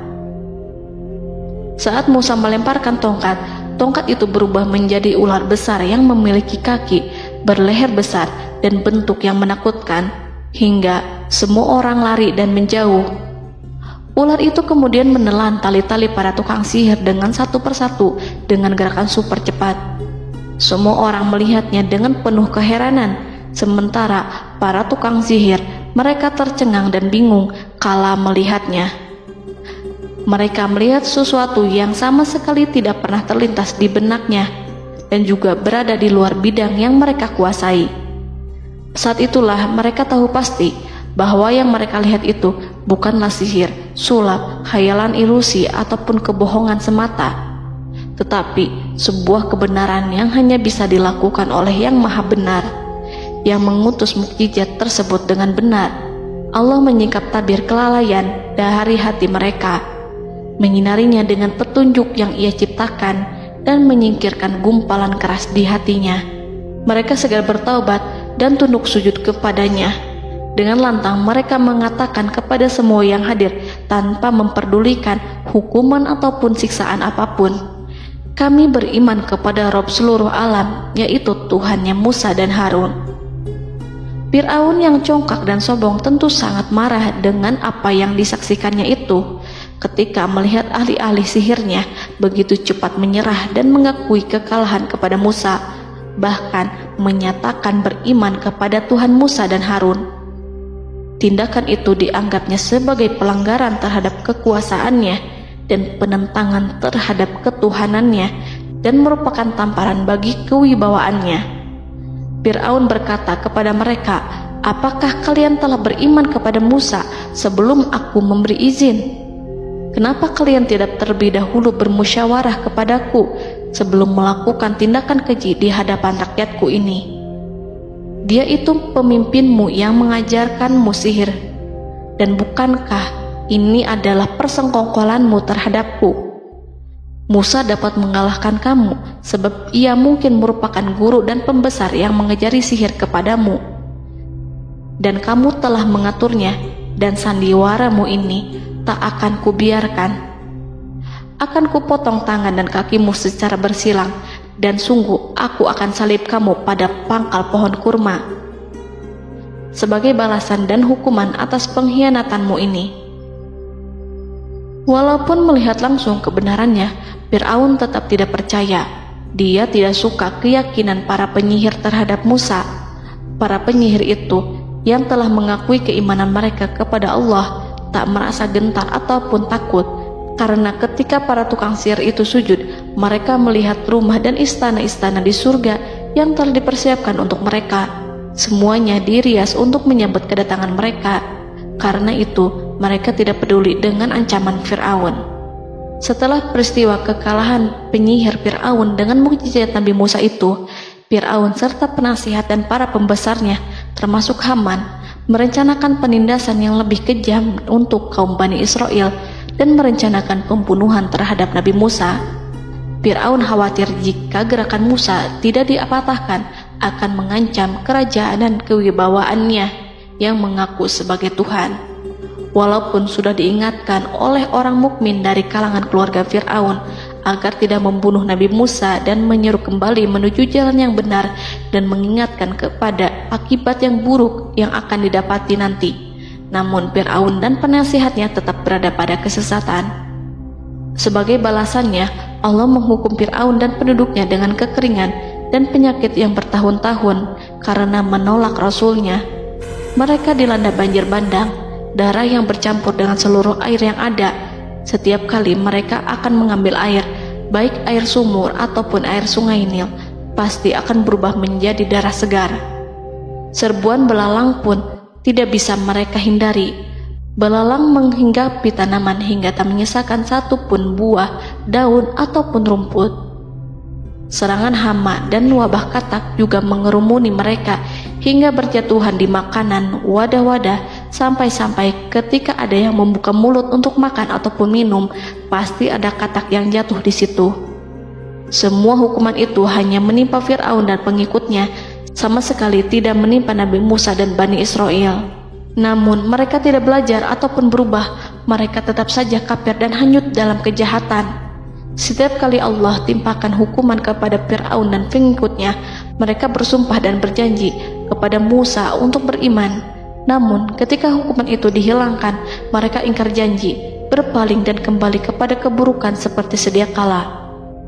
Saat Musa melemparkan tongkat, tongkat itu berubah menjadi ular besar yang memiliki kaki, berleher besar, dan bentuk yang menakutkan, hingga semua orang lari dan menjauh. Ular itu kemudian menelan tali-tali para tukang sihir dengan satu persatu dengan gerakan super cepat. Semua orang melihatnya dengan penuh keheranan, sementara para tukang sihir mereka tercengang dan bingung kala melihatnya. Mereka melihat sesuatu yang sama sekali tidak pernah terlintas di benaknya dan juga berada di luar bidang yang mereka kuasai. Saat itulah mereka tahu pasti bahwa yang mereka lihat itu bukanlah sihir, sulap, khayalan ilusi ataupun kebohongan semata, tetapi sebuah kebenaran yang hanya bisa dilakukan oleh Yang Maha Benar, yang mengutus mukjizat tersebut dengan benar. Allah menyingkap tabir kelalaian dari hati mereka, menyinarinya dengan petunjuk yang Ia ciptakan dan menyingkirkan gumpalan keras di hatinya. Mereka segera bertaubat dan tunduk sujud kepadanya. Dengan lantang mereka mengatakan kepada semua yang hadir tanpa memperdulikan hukuman ataupun siksaan apapun, "Kami beriman kepada Rob seluruh alam, yaitu Tuhannya Musa dan Harun." Fir'aun yang congkak dan sombong tentu sangat marah dengan apa yang disaksikannya itu ketika melihat ahli-ahli sihirnya begitu cepat menyerah dan mengakui kekalahan kepada Musa, bahkan menyatakan beriman kepada Tuhan Musa dan Harun. Tindakan itu dianggapnya sebagai pelanggaran terhadap kekuasaannya dan penentangan terhadap ketuhanannya dan merupakan tamparan bagi kewibawaannya. Fir'aun berkata kepada mereka, "Apakah kalian telah beriman kepada Musa sebelum aku memberi izin? Kenapa kalian tidak terlebih dahulu bermusyawarah kepadaku sebelum melakukan tindakan keji di hadapan rakyatku ini? Dia itu pemimpinmu yang mengajarkanmu sihir, dan bukankah ini adalah persengkongkolanmu terhadapku? Musa dapat mengalahkan kamu sebab ia mungkin merupakan guru dan pembesar yang mengajari sihir kepadamu, dan kamu telah mengaturnya, dan sandiwaramu ini tak akan kubiarkan. Akan kupotong tangan dan kakimu secara bersilang, dan sungguh aku akan salib kamu pada pangkal pohon kurma sebagai balasan dan hukuman atas pengkhianatanmu ini." Walaupun melihat langsung kebenarannya, Fir'aun tetap tidak percaya. Dia tidak suka keyakinan para penyihir terhadap Musa. Para penyihir itu yang telah mengakui keimanan mereka kepada Allah tak merasa gentar ataupun takut, karena ketika para tukang sihir itu sujud, mereka melihat rumah dan istana-istana di surga yang telah dipersiapkan untuk mereka. Semuanya dirias untuk menyambut kedatangan mereka. Karena itu, mereka tidak peduli dengan ancaman Fir'aun. Setelah peristiwa kekalahan penyihir Fir'aun dengan mukjizat Nabi Musa itu, Fir'aun serta penasihat dan para pembesarnya, termasuk Haman, merencanakan penindasan yang lebih kejam untuk kaum Bani Israel dan merencanakan pembunuhan terhadap Nabi Musa. Fir'aun khawatir jika gerakan Musa tidak diapatahkan akan mengancam kerajaan dan kewibawaannya yang mengaku sebagai Tuhan. Walaupun sudah diingatkan oleh orang mukmin dari kalangan keluarga Fir'aun agar tidak membunuh Nabi Musa dan menyeru kembali menuju jalan yang benar dan mengingatkan kepada akibat yang buruk yang akan didapati nanti, namun Fir'aun dan penasihatnya tetap berada pada kesesatan. Sebagai balasannya, Allah menghukum Fir'aun dan penduduknya dengan kekeringan dan penyakit yang bertahun-tahun karena menolak Rasulnya. Mereka dilanda banjir bandang, darah yang bercampur dengan seluruh air yang ada. Setiap kali mereka akan mengambil air, baik air sumur ataupun air sungai Nil, pasti akan berubah menjadi darah segar. Serbuan belalang pun tidak bisa mereka hindari. Belalang menghinggapi tanaman hingga tak menyisakan satupun buah, daun ataupun rumput. Serangan hama dan wabah katak juga mengerumuni mereka hingga berjatuhan di makanan, wadah-wadah, sampai-sampai ketika ada yang membuka mulut untuk makan ataupun minum, pasti ada katak yang jatuh di situ. Semua hukuman itu hanya menimpa Fir'aun dan pengikutnya, sama sekali tidak menimpa Nabi Musa dan Bani Israel. Namun mereka tidak belajar ataupun berubah, mereka tetap saja kafir dan hanyut dalam kejahatan. Setiap kali Allah timpakan hukuman kepada Fir'aun dan pengikutnya, mereka bersumpah dan berjanji kepada Musa untuk beriman. Namun ketika hukuman itu dihilangkan, mereka ingkar janji berpaling dan kembali kepada keburukan seperti sedia kala.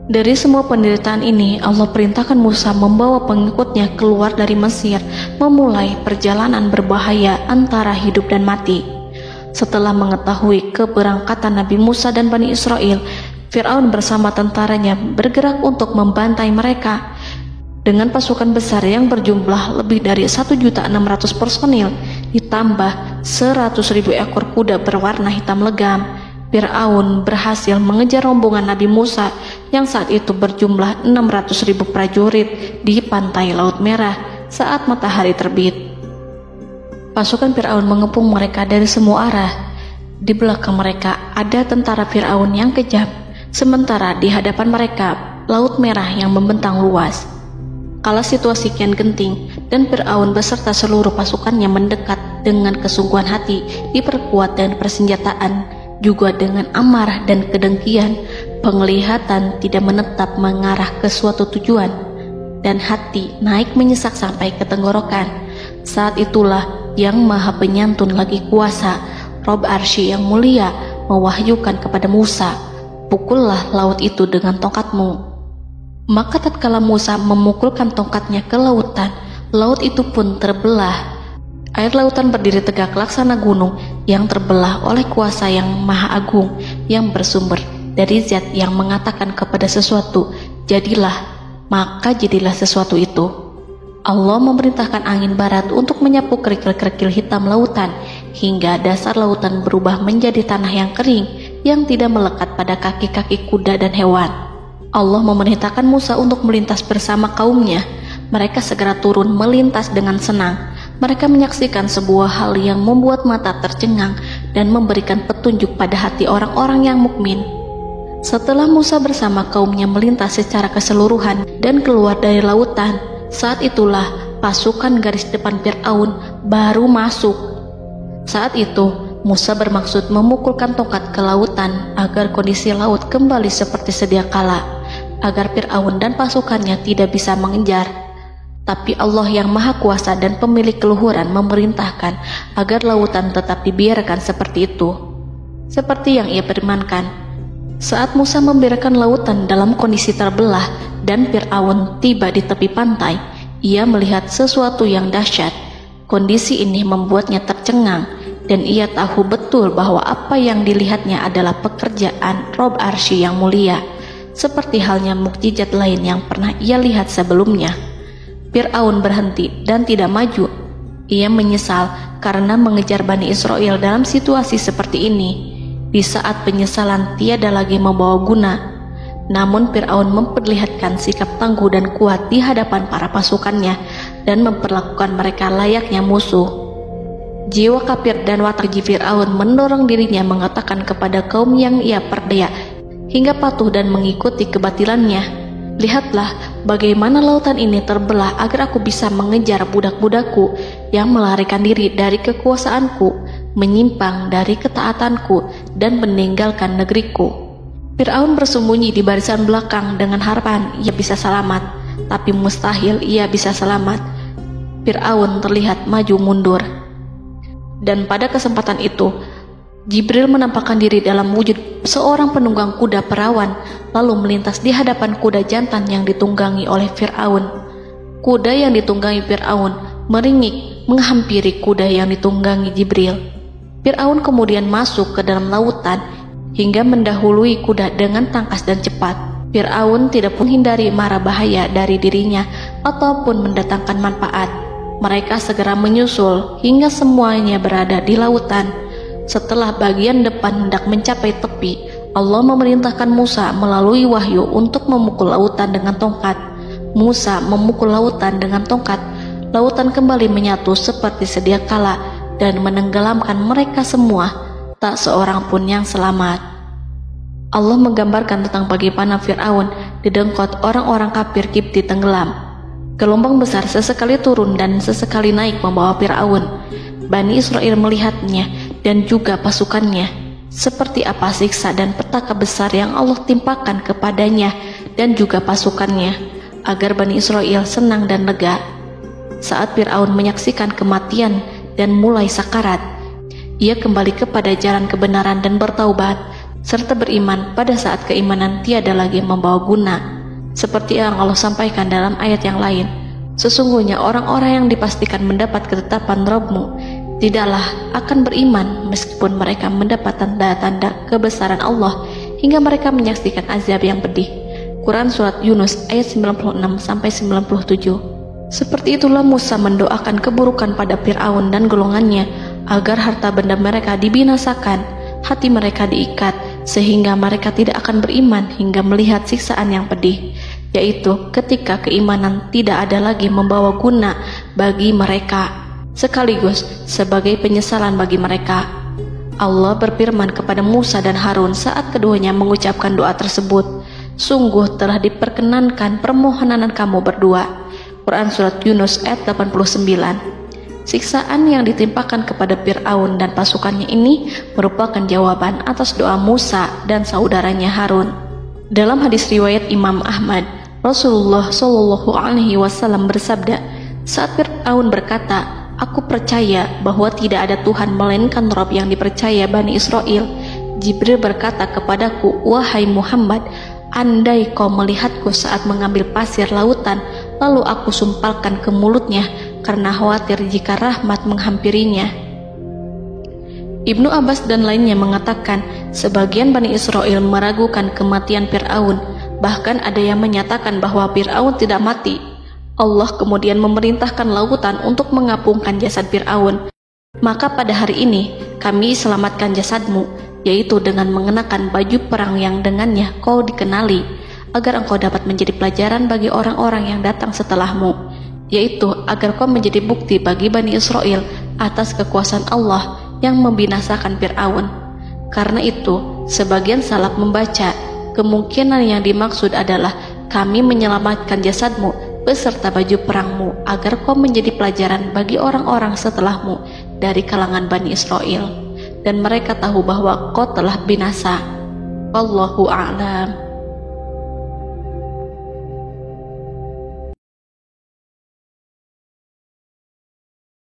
Dari semua penderitaan ini, Allah perintahkan Musa membawa pengikutnya keluar dari Mesir, memulai perjalanan berbahaya antara hidup dan mati. Setelah mengetahui keberangkatan Nabi Musa dan Bani Israel, Fir'aun bersama tentaranya bergerak untuk membantai mereka. Dengan pasukan besar yang berjumlah lebih dari 1.600.000 personil, ditambah 100.000 ekor kuda berwarna hitam legam, Fir'aun berhasil mengejar rombongan Nabi Musa yang saat itu berjumlah 600.000 prajurit di pantai Laut Merah saat matahari terbit. Pasukan Fir'aun mengepung mereka dari semua arah. Di belakang mereka ada tentara Fir'aun yang kejam, sementara di hadapan mereka Laut Merah yang membentang luas. Kala situasi kian genting dan Fir'aun beserta seluruh pasukannya mendekat dengan kesungguhan hati, diperkuat dengan persenjataan, juga dengan amarah dan kedengkian, penglihatan tidak menetap mengarah ke suatu tujuan, dan hati naik menyesak sampai ke tenggorokan. Saat itulah Yang Maha Penyantun lagi kuasa, Rob Arsy yang mulia, mewahyukan kepada Musa, "Pukullah laut itu dengan tongkatmu." Maka tatkala Musa memukulkan tongkatnya ke lautan, laut itu pun terbelah. Air lautan berdiri tegak laksana gunung yang terbelah oleh kuasa yang maha agung, yang bersumber dari zat yang mengatakan kepada sesuatu, "Jadilah," maka jadilah sesuatu itu. Allah memerintahkan angin barat untuk menyapu kerikil-kerikil hitam lautan, hingga dasar lautan berubah menjadi tanah yang kering, yang tidak melekat pada kaki-kaki kuda dan hewan. Allah memerintahkan Musa untuk melintas bersama kaumnya. Mereka segera turun melintas dengan senang. Mereka menyaksikan sebuah hal yang membuat mata tercengang dan memberikan petunjuk pada hati orang-orang yang mukmin. Setelah Musa bersama kaumnya melintas secara keseluruhan dan keluar dari lautan, saat itulah pasukan garis depan Fir'aun baru masuk. Saat itu Musa bermaksud memukulkan tongkat ke lautan agar kondisi laut kembali seperti sedia kala, agar Fir'aun dan pasukannya tidak bisa mengejar. Tapi Allah yang Maha Kuasa dan pemilik keluhuran memerintahkan agar lautan tetap dibiarkan seperti itu, seperti yang Ia firmankan. Saat Musa membiarkan lautan dalam kondisi terbelah dan Fir'aun tiba di tepi pantai, ia melihat sesuatu yang dahsyat. Kondisi ini membuatnya tercengang, dan ia tahu betul bahwa apa yang dilihatnya adalah pekerjaan Rob Arsy yang mulia, seperti halnya mukjizat lain yang pernah ia lihat sebelumnya. Fir'aun berhenti dan tidak maju. Ia menyesal karena mengejar Bani Israel dalam situasi seperti ini. Di saat penyesalan tiada lagi membawa guna, namun Fir'aun memperlihatkan sikap tangguh dan kuat di hadapan para pasukannya dan memperlakukan mereka layaknya musuh. Jiwa kafir dan watak keji Fir'aun mendorong dirinya mengatakan kepada kaum yang ia perdaya hingga patuh dan mengikuti kebatilannya, "Lihatlah bagaimana lautan ini terbelah agar aku bisa mengejar budak-budakku yang melarikan diri dari kekuasaanku, menyimpang dari ketaatanku, dan meninggalkan negeriku." Fir'aun bersembunyi di barisan belakang dengan harapan ia bisa selamat, tapi mustahil ia bisa selamat. Fir'aun terlihat maju mundur. Dan pada kesempatan itu, Jibril menampakkan diri dalam wujud seorang penunggang kuda perawan, lalu melintas di hadapan kuda jantan yang ditunggangi oleh Fir'aun. Kuda yang ditunggangi Fir'aun meringik menghampiri kuda yang ditunggangi Jibril. Fir'aun kemudian masuk ke dalam lautan hingga mendahului kuda dengan tangkas dan cepat. Fir'aun tidak menghindari mara bahaya dari dirinya ataupun mendatangkan manfaat. Mereka segera menyusul hingga semuanya berada di lautan. Setelah bagian depan hendak mencapai tepi, Allah memerintahkan Musa melalui wahyu untuk memukul lautan dengan tongkat. Musa memukul lautan dengan tongkat. Lautan kembali menyatu seperti sedia kala dan menenggelamkan mereka semua. Tak seorang pun yang selamat. Allah menggambarkan tentang bagaimana Fir'aun didengkot orang-orang kafir Kipti tenggelam. Gelombang besar sesekali turun dan sesekali naik membawa Fir'aun. Bani Israel melihatnya dan juga pasukannya, seperti apa siksa dan petaka besar yang Allah timpakan kepadanya dan juga pasukannya, agar Bani Israel senang dan lega. Saat Fir'aun menyaksikan kematian dan mulai sakarat, Ia kembali kepada jalan kebenaran dan bertaubat, serta beriman pada saat keimanan tiada lagi membawa guna. Seperti yang Allah sampaikan dalam ayat yang lain, sesungguhnya orang-orang yang dipastikan mendapat ketetapan Rabb-Mu tidaklah akan beriman meskipun mereka mendapat tanda-tanda kebesaran Allah hingga mereka menyaksikan azab yang pedih. Quran Surat Yunus ayat 96-97. Seperti itulah Musa mendoakan keburukan pada Fir'aun dan golongannya agar harta benda mereka dibinasakan, hati mereka diikat sehingga mereka tidak akan beriman hingga melihat siksaan yang pedih, yaitu ketika keimanan tidak ada lagi membawa guna bagi mereka, sekaligus sebagai penyesalan bagi mereka. Allah berfirman kepada Musa dan Harun saat keduanya mengucapkan doa tersebut, sungguh telah diperkenankan permohonan kamu berdua. Quran Surat Yunus ayat 89. Siksaan yang ditimpakan kepada Fir'aun dan pasukannya ini merupakan jawaban atas doa Musa dan saudaranya Harun. Dalam hadis riwayat Imam Ahmad, Rasulullah Shallallahu Alaihi Wasallam bersabda, saat Fir'aun berkata, aku percaya bahwa tidak ada Tuhan melainkan Rabb yang dipercaya Bani Israel, Jibril berkata kepadaku, wahai Muhammad, andai kau melihatku saat mengambil pasir lautan, lalu aku sumpalkan ke mulutnya karena khawatir jika rahmat menghampirinya. Ibnu Abbas dan lainnya mengatakan, sebagian Bani Israel meragukan kematian Fir'aun, bahkan ada yang menyatakan bahwa Fir'aun tidak mati. Allah kemudian memerintahkan lautan untuk mengapungkan jasad Fir'aun. Maka pada hari ini kami selamatkan jasadmu, yaitu dengan mengenakan baju perang yang dengannya kau dikenali, agar engkau dapat menjadi pelajaran bagi orang-orang yang datang setelahmu, yaitu agar kau menjadi bukti bagi Bani Israel atas kekuasaan Allah yang membinasakan Fir'aun. Karena itu, sebagian salaf membaca, kemungkinan yang dimaksud adalah kami menyelamatkan jasadmu beserta baju perangmu agar kau menjadi pelajaran bagi orang-orang setelahmu dari kalangan Bani Israel, dan mereka tahu bahwa kau telah binasa. Wallahu a'lam.